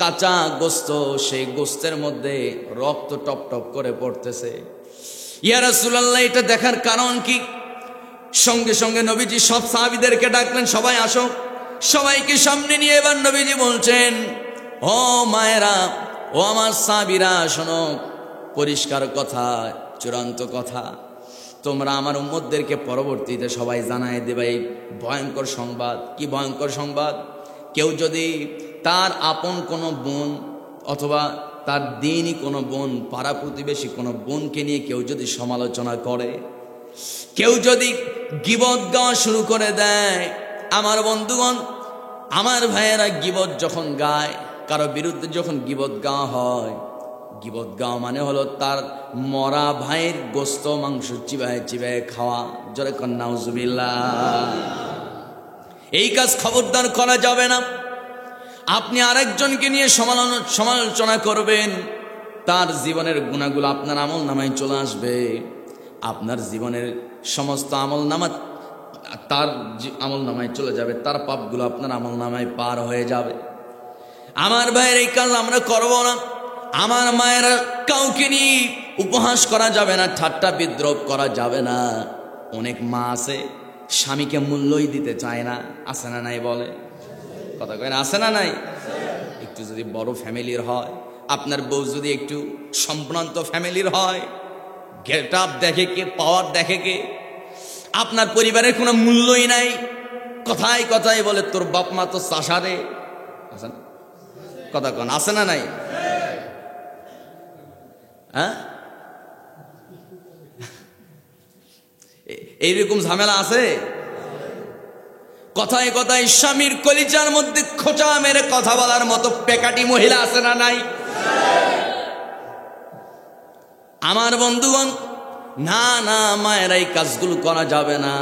কাঁচা গোস্ত, সেই গোস্তের মধ্যে রক্ত টপ টপ করে পড়তেছে। ইয়া রাসূলুল্লাহ, এটা দেখার কারণ কি? সঙ্গে সঙ্গে নবীজি সব সাহাবীদেরকে ডাকলেন, সবাই আসো। সবাইকে সামনে নিয়ে এবার নবীজি বলছেন, ও মায়েরা, ও আমার সাহাবীরা, শোনো, পরিষ্কার কথা, চূড়ান্ত কথা, তোমরা আমার উম্মতদেরকে পরবর্তীতে সবাই জানায় দেবে এই ভয়ঙ্কর সংবাদ। কি ভয়ঙ্কর সংবাদ? কেউ যদি তার আপন কোনো বোন অথবা তার দিনই কোনো বোন, পাড়া প্রতিবেশী কোনো বোনকে নিয়ে কেউ যদি সমালোচনা করে, কেউ যদি গীবত গাওয়া শুরু করে দেয়, আমার বন্ধুগণ, আমার ভাইয়েরা, গীবত যখন গায়, কারো বিরুদ্ধে যখন গীবত গাওয়া হয়, গীবত গাওয়া মানে হলো তার মরা ভাইয়ের গোস্ত মাংস চিবায় চিবায় খাওয়া। জোরে কন নাউজুবিল্লাহ। এই কাজ খবরদার করা যাবে না। আপনি আরেকজনকে নিয়ে সমালোচনা করবেন, তার জীবনের গুনাহগুলো আপনার আমল নামায় চলে আসবে। আপনার জীবনের সমস্ত আমল নামা তার আমল নামায় চলে যাবে, তার পাপগুলো আপনার আমল নামায় পার হয়ে যাবে। আমার ভাইয়ের এই কাজ আমরা করব না। আমার মায়েরা কাউকে নিয়ে উপহাস করা যাবে না, ঠাট্টা বিদ্রোহ করা যাবে না। অনেক মা আছে স্বামীকে মূল্যই দিতে চায় না, আছে না নাই? বলে কথা কয় না, আছে না নাই? একটু যদি বড় ফ্যামিলির হয়, আপনার বউ যদি একটু সম্ভ্রান্ত ফ্যামিলির হয়, গেট আপ দেখে কে, পাওয়ার দেখে কে, আপনার পরিবারের কোনো মূল্যই নাই। কথায় কথায় বলে তোর বাপ মা তো চাষারে, কথা কন, আছে না নাই? হ্যাঁ, এইরকম ঝামেলা আছে। কথায় কথায় স্বামীর কলিজার মধ্যে খোঁচা মেরে কথা বলার মতো পেকাটি মহিলা আছে না নাই? আমার বন্ধুগণ, না না, মায়ের এই কাজগুলো করা যাবে না।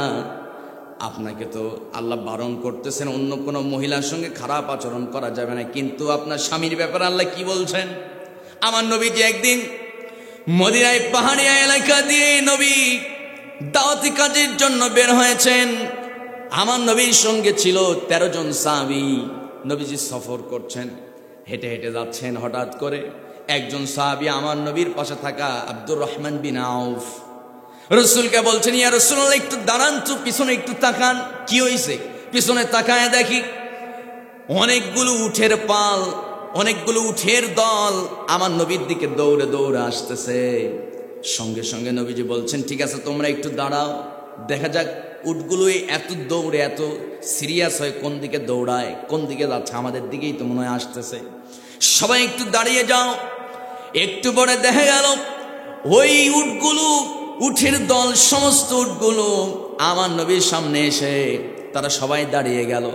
আপনাকে তো আল্লাহ বারণ করতেছেন অন্য কোনো মহিলার সঙ্গে খারাপ আচরণ করা যাবে না, কিন্তু আপনার স্বামীর ব্যাপারে আল্লাহ কি বলছেন? আমার নবীজি একদিন মদিনায় পাহাড়ি এলাকা দিয়ে নবী দাওয়াতি কাজের জন্য বের হয়েছেন। আমার নবীর সঙ্গে ছিল 13 জন সাহাবী। নবীজি সফর করছেন, হেঁটে হেঁটে যাচ্ছেন। হঠাৎ করে একজন সাহাবী আমার নবীর পাশে থাকা আব্দুর রহমান বিন আউফ রসুলকে বলছেন, ইয়া রাসূলুল্লাহ, একটু দাঁড়ান তো, পিছনে একটু তাকান। কি হয়েছে? পিছনে তাকায় দেখি অনেকগুলো উঠের পাল, অনেকগুলো উঠের দল আমার নবীর দিকে দৌড়ে দৌড়ে আসতেছে। সঙ্গে সঙ্গে নবীজি বলছেন, ঠিক আছে তোমরা একটু দাঁড়াও, দেখা যাক উটগুলো এত দৌড়ে, এত সিরিয়াস হয়ে কোন দিকে দৌড়ায়, কোন দিকে যাচ্ছে, আমাদের দিকেই তো মনে হয় আসতেছে। সবাই একটু দাঁড়িয়ে যাও। একটু পরে দেখা গেল ওই উটগুলো, উঠের দল, সমস্ত উটগুলো আমার নবীর সামনে এসে তারা সবাই দাঁড়িয়ে গেল।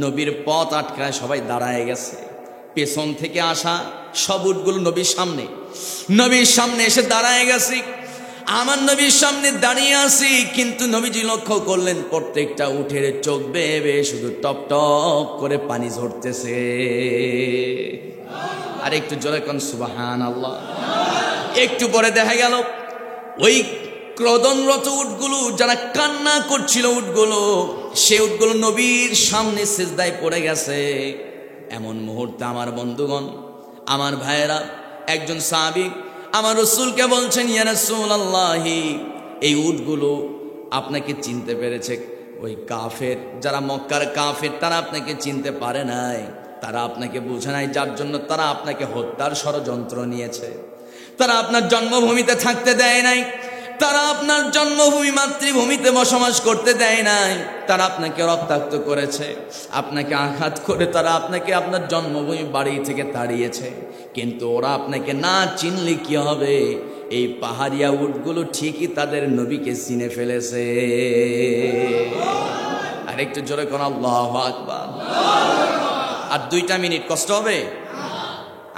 নবীর পথ আটকায় সবাই দাঁড়ায় গেছে। পেছন থেকে আসা সব উটগুলো নবীর সামনে এসে দাঁড়ায় গেছে। আমার নবীর সামনে দাঁড়িয়ে আছি, কিন্তু নবীজি লক্ষ্য করলেন প্রত্যেকটা উঠের চোখ বেয়ে বেয়ে শুধু টপ টপ করে পানি ঝরতেছে। আর একটু জোরে কোন সুবহানাল্লাহ। একটু পরে দেখা গেল ওই ক্রদনরত উটগুলো, যারা কান্না করছিল উটগুলো, সে উটগুলো নবীর সামনে সিজদায় পড়ে গেছে। এমন মুহূর্তে আমার বন্ধুগণ, আমার ভাইয়েরা, একজন সাহাবী আমার রাসূলকে বলছেন, ইয়া রাসূলুল্লাহ, এই উটগুলো আপনাকে চিনতে পেরেছে। ওই কাফের, যারা মক্কার কাফের, তারা আপনাকে চিনতে পারে নাই, তারা আপনাকে বুঝে নাই, যার জন্য তারা আপনাকে হত্যার ষড়যন্ত্র নিয়েছে। তারা আপনার জন্মভূমিতে থাকতে দেয় নাই, তারা আপনার জন্মভূমি মাতৃভূমিতে বসবাস করতে দেয় নাই, তারা আপনাকে রক্তাক্ত করেছে, আপনাকে আঘাত করে তারা আপনাকে আপনার জন্মভূমি বাড়ি থেকে তাড়িয়েছে। কিন্তু ওরা আপনাকে না চিনলে কি হবে, এই পাহাড়িয়া উটগুলো ঠিকই তাদের নবীকে চিনে ফেলেছে। আর একটু জোরে কোন আল্লাহু আকবার। আর 2টা মিনিট কষ্ট হবে,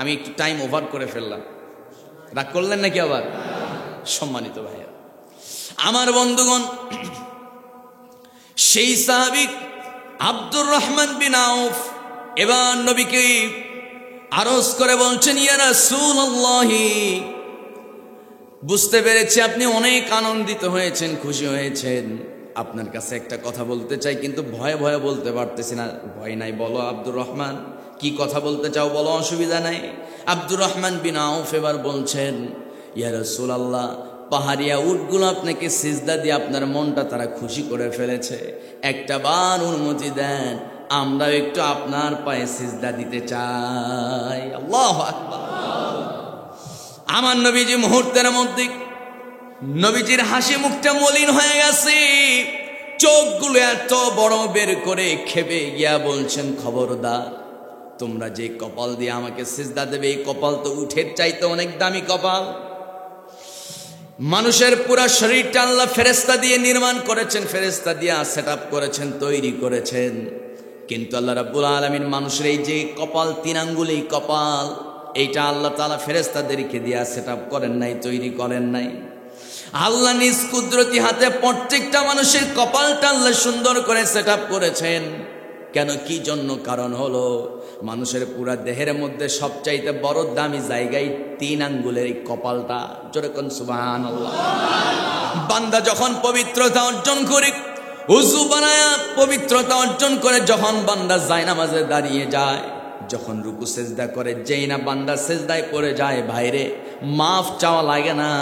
আমি একটু টাইম ওভার করে ফেললাম, রাগ করলেন নাকি আবার? সম্মানিত ভাইয়া আমার বন্ধুগণ, সেই সাহাবী আব্দুর রহমান বিন আউফ এবার নবীকে আরজ করে বলছেন, ইয়া রাসূলুল্লাহ, বুঝতে পেরেছি আপনি অনেক আনন্দিত হয়েছেন, খুশি হয়েছেন। আপনার কাছে একটা কথা বলতে চাই, কিন্তু ভয়ে ভয়ে বলতে পারতেছি না। ভয় নাই, বলো আব্দুর রহমান, কি কথা বলতে চাও বলো, অসুবিধা নাই। আব্দুর রহমান বিন আউফ এবার বলছেন, ইয়া রাসূলুল্লাহ, পাহাড়িয়া উটগুলো আপনাকে সিজদা দিয়ে আপনার মনটা তারা খুশি করে ফেলেছে। একটা বার অনুমতি দেন, আমরা একটু আপনার পায়ে সিজদা দিতে চাই। আল্লাহু আকবার। আমার নবীজি মুহূর্তের মধ্যে, নবীজির হাসি মুখটা মলিন হয়ে গেছে, চোখগুলো এত বড় বের করে খেপে গিয়া বলছেন, খবরদার, তোমরা যে কপাল দিয়ে আমাকে সিজদা দেবে, এই কপাল তো উঠের চাইতে অনেক দামি কপাল। মানুষের পুরা শরীরটা আল্লাহ ফেরেশতা দিয়ে নির্মাণ করেছেন, ফেরেশতা দিয়ে সেট আপ করেছেন, তৈরি করেছেন। কিন্তু আল্লাহ রাব্বুল আলামিন মানুষের এই যে কপাল, 3 আঙ্গুলি কপাল, এইটা আল্লাহ তাআলা ফেরেশতাদেরকে দিয়ে সেট আপ করেন নাই, তৈরি করেন নাই। আল্লাহ নিজ কুদরতি হাতে প্রত্যেকটা মানুষের কপালটা আল্লাহ সুন্দর করে সেট আপ করেছেন। কেন, কি জন্য? কারণ হলো মানুষের পুরা দেহের মধ্যে সবচাইতে বড় দামি জায়গায় 3 আঙ্গুলের এই কপালটা। জোরে কোন সুবহানাল্লাহ। বান্দা যখন পবিত্রতা অর্জন করে, ওযু বানায়া পবিত্রতা অর্জন করে, যখন বান্দা জায়নামাজে দাঁড়িয়ে যায়, যখন রুকু সেজদা করে, যেই না বান্দা সেজদায় পড়ে যায়, ভাইরে মাফ চাওয়া লাগে না।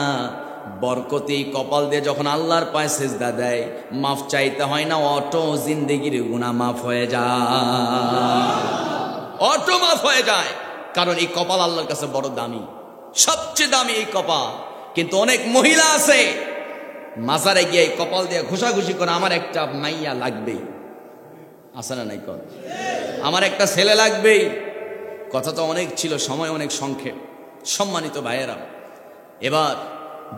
বরকতি কপাল দিয়ে যখন আল্লাহর পায়ে সেজদা দেয়, মাফ চাইতে হয় না, অটো জিন্দেগির গুনাহ মাফ হয়ে যায়, অটো মাফ হয়ে যায়। কারণ এই কপাল আল্লাহর কাছে বড় দামি, সবচেয়ে দামি এই কপাল। কিন্তু অনেক মহিলা আছে মাজারে গিয়ে কপাল দিয়ে ঘষাঘষি করে, আমার একটা মাইয়া লাগবেই, আছে না নাই? কর, আমার একটা ছেলে লাগবেই। কথা তো অনেক ছিল, সময় অনেক সংক্ষেপ। সম্মানিত ভাইয়েরা, এবার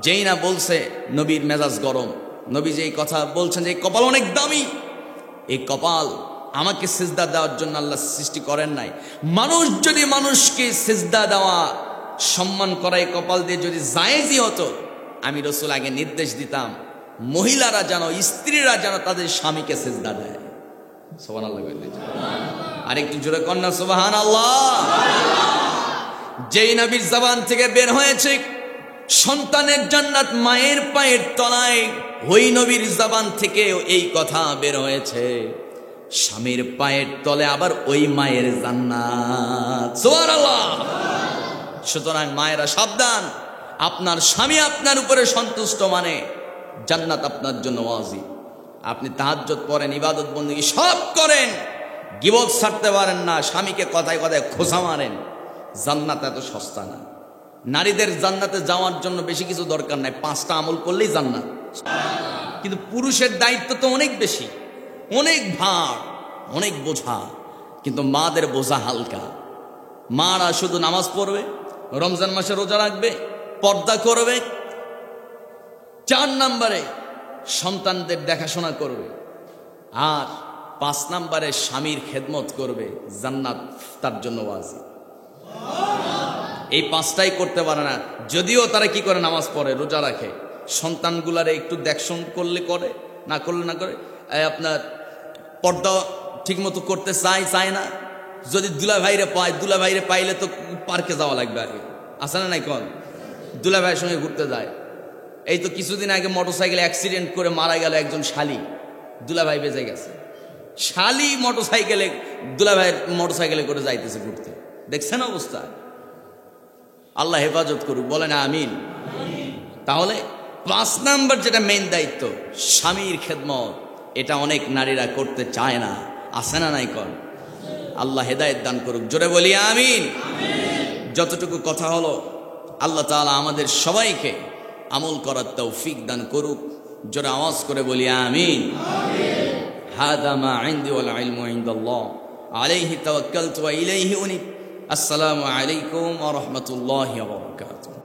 যেই না বলছে, নবীর মেজাজ গরম। নবী যেই কথা বলছেন যে কপাল অনেক দামি, এই কপাল আমাকে সিজদা দেওয়ার জন্য আল্লাহ সৃষ্টি করেন নাই। মানুষ যদি মানুষকে সিজদা দেওয়া, সম্মান করা এই কপাল দিয়ে যদি জায়েজই হতো, আমি রাসূল আগে নির্দেশ দিতাম, মহিলারা যেন, স্ত্রীরা যেন তাদের স্বামীকে সিজদা দেয়। সুবহানাল্লাহ। আরেকটু জোরে কন্যা সুবহানাল্লাহ। যেই নবীর জবান থেকে বের হয়েছে সন্তানের জান্নাত মায়ের পায়ের তলায়, ওই নবীর জবান থেকে এই কথা বের হয়েছে স্বামীর পায়ের তলে আবার ওই মায়ের জান্নাত। সুবহানাল্লাহ। সুতরাং মায়েরা সাবধান, আপনার স্বামী আপনার উপরে সন্তুষ্ট মানে জান্নাত আপনার জন্য ওয়াজিব। আপনি তাহাজ্জুদ পড়েন, ইবাদত বন্দেগী সব করেন, গীবত ছাড়তে পারেন না, স্বামীকে কথায় কথায় খোঁচা মারেন, জান্নাত এত সস্তা না। নারীদের জান্নাতে যাওয়ার জন্য বেশি কিছু দরকার নাই, 5টা আমল করলেই জান্নাত। কিন্তু পুরুষের দায়িত্ব তো অনেক বেশি, অনেক ভার, অনেক বোঝা। কিন্তু মাদের বোঝা হালকা। মারা শুধু নামাজ পড়বে, রমজান মাসে রোজা রাখবে, পর্দা করবে, 4 নম্বরে সন্তানদের দেখাশোনা করবে, আর 5 নম্বরে স্বামীর খেদমত করবে। জান্নাত তার জন্য ওয়াজিব। এই 5টাই করতে পারে না, যদিও তারা কি করে, নামাজ পড়ে, রোজা রাখে, সন্তানগুলারে একটু দেখশন করলে করে, না করলে না করে। আপনার পর্দা ঠিক মতো করতে চায় না। যদি দুলাভাইরে পায়, দুলাভাইরে পাইলে তো পার্কে যাওয়া লাগবে আগে, আসে না নাই? কন দুলাভাইয়ের সঙ্গে ঘুরতে যায়। এই তো কিছুদিন আগে মোটরসাইকেলে অ্যাক্সিডেন্ট করে মারা গেল একজন শালি, দুলাভাই বেঁচে গেছে। শালি মোটরসাইকেলে, দুলাভাইয়ের মোটরসাইকেলে করে যাইতেছে ঘুরতে, দেখছেন অবস্থা? আল্লাহ হেফাজত করুক, বলে না আমিন। তাহলে 5 নম্বর যেটা মেইন দায়িত্ব, স্বামীর খেদমত, এটা অনেক নারীরা করতে চায় না, আসে না নাই? কন আল্লাহ হেদায়েত দান করুক, জোরে বলি আমিন। যতটুকু কথা হলো, আল্লাহ তাআলা আমাদের সবাইকে আমল করার তৌফিক দান করুক, জোরে আওয়াজ করে বলি আমিন। হাদা মা ইনদি ওয়াল ইলমু ইনদাল্লাহ, আলাইহি তাওয়াক্কালতু ওয়া ইলাইহি উনীব। আসসালামু আলাইকুম ওয়া রাহমাতুল্লাহি ওয়া বারাকাতুহু।